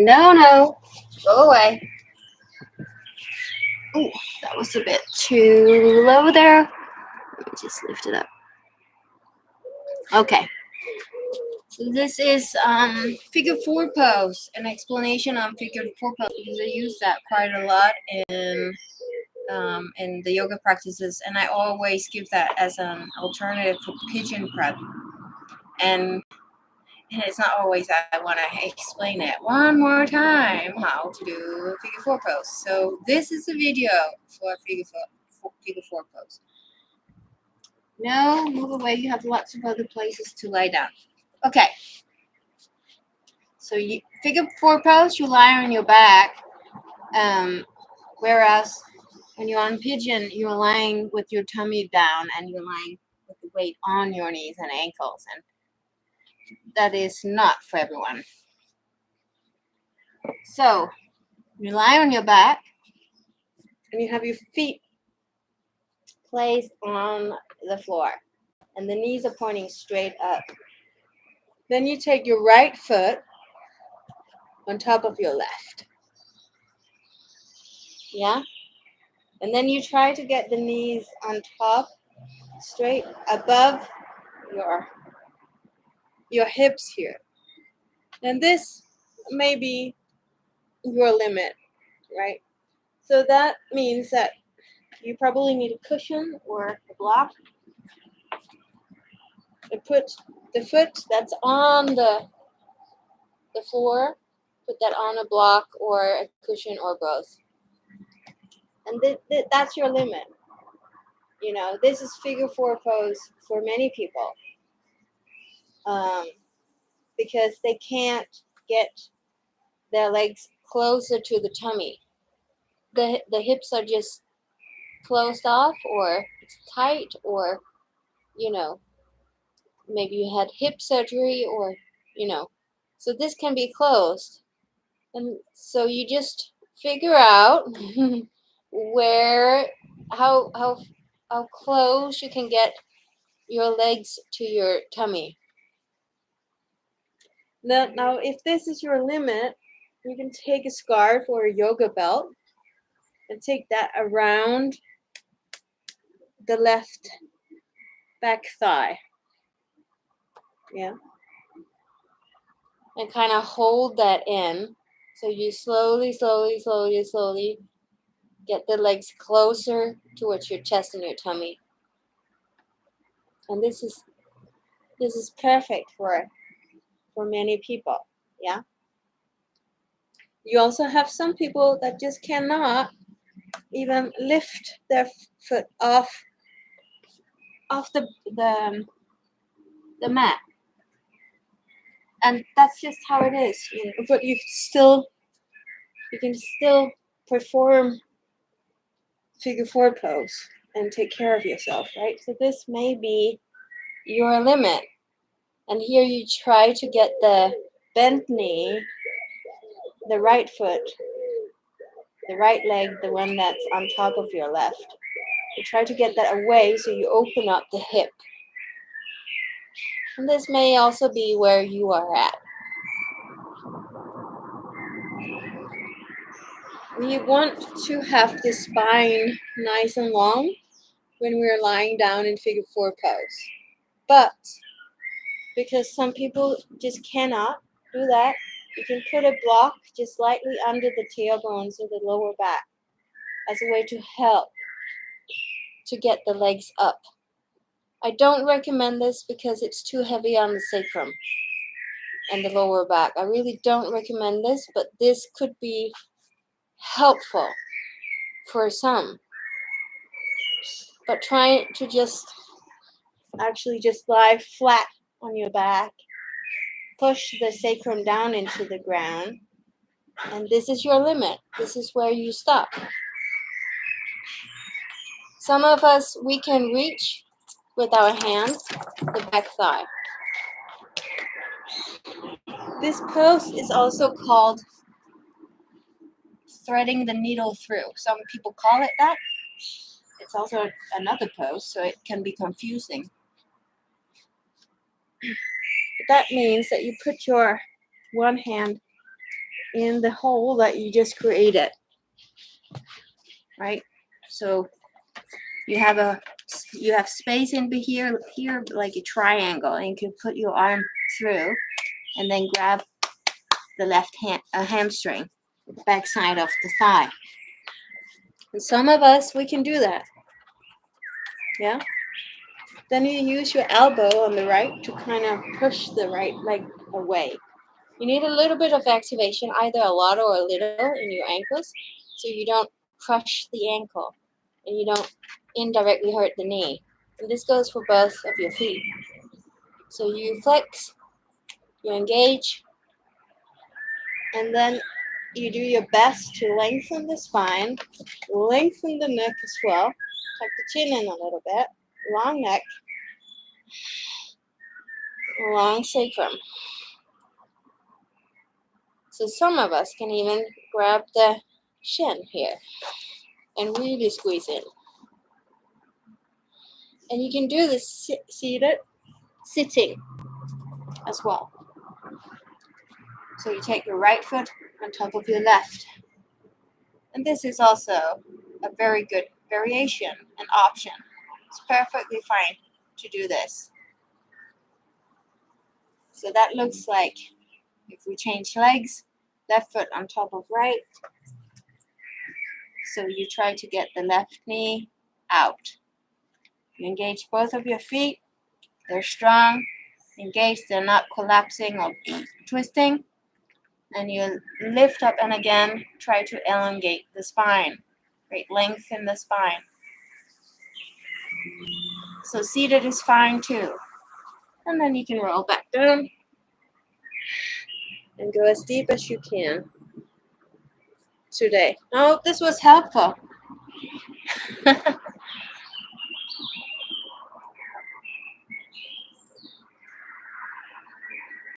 No, go away. Oh, that was a bit too low there. Let me just lift it up. Okay. So this is figure 4 pose, an explanation on figure 4 pose, because I use that quite a lot in the yoga practices, and I always give that as an alternative for pigeon prep. And it's not always I want to explain it one more time how to do figure 4 pose. So this is a video for figure 4 pose. No, move away. You have lots of other places to lie down. Okay. So figure 4 pose, you lie on your back. Whereas when you're on pigeon, you're lying with your tummy down and you're lying with the weight on your knees and ankles. And that is not for everyone. So you lie on your back and you have your feet placed on the floor and the knees are pointing straight up. Then you take your right foot on top of your left. Yeah? And then you try to get the knees on top, straight above your hips here. And this may be your limit, right? So that means that you probably need a cushion or a block. And put the foot that's on the floor, put that on a block or a cushion or both. And that's your limit. You know, this is figure 4 pose for many people. Because they can't get their legs closer to the tummy. The hips are just closed off, or it's tight, or, you know, maybe you had hip surgery, or, you know. So this can be closed. And so you just figure out how close you can get your legs to your tummy. Now, if this is your limit, you can take a scarf or a yoga belt and take that around the left back thigh. Yeah. And kind of hold that in. So you slowly get the legs closer towards your chest and your tummy. And this is perfect for many people. Yeah. You also have some people that just cannot even lift their foot off the mat. And that's just how it is. You know? But you can still perform figure 4 pose and take care of yourself, right? So this may be your limit. And here you try to get the bent knee, the right foot, the right leg, the one that's on top of your left. You try to get that away so you open up the hip. And this may also be where you are at. We want to have the spine nice and long when we're lying down in figure 4 pose. But because some people just cannot do that, you can put a block just slightly under the tailbones or the lower back as a way to help to get the legs up. I don't recommend this because it's too heavy on the sacrum and the lower back. I really don't recommend this, but this could be helpful for some. But try to just lie flat on your back. Push the sacrum down into the ground. And this is your limit. This is where you stop. Some of us, we can reach with our hands the back thigh. This pose is also called threading the needle through. Some people call it that. It's also another pose, so it can be confusing. That means that you put your one hand in the hole that you just created, right? So you have space in here like a triangle, and you can put your arm through and then grab the left hamstring, back side of the thigh. And some of us, we can do that. Yeah. Then you use your elbow on the right to kind of push the right leg away. You need a little bit of activation, either a lot or a little, in your ankles, so you don't crush the ankle and you don't indirectly hurt the knee. And this goes for both of your feet. So you flex, you engage, and then you do your best to lengthen the spine, lengthen the neck as well, tuck the chin in a little bit, long neck, long sacrum. So some of us can even grab the shin here and really squeeze in. And you can do this sitting as well. So you take your right foot on top of your left. And this is also a very good variation and option. It's perfectly fine to do this. So that looks like, if we change legs, left foot on top of right. So you try to get the left knee out. You engage both of your feet. They're strong, engaged, they're not collapsing or twisting. And you lift up and again try to elongate the spine. Right, lengthen the spine. So seated is fine too. And then you can roll back down and go as deep as you can today. I hope this was helpful.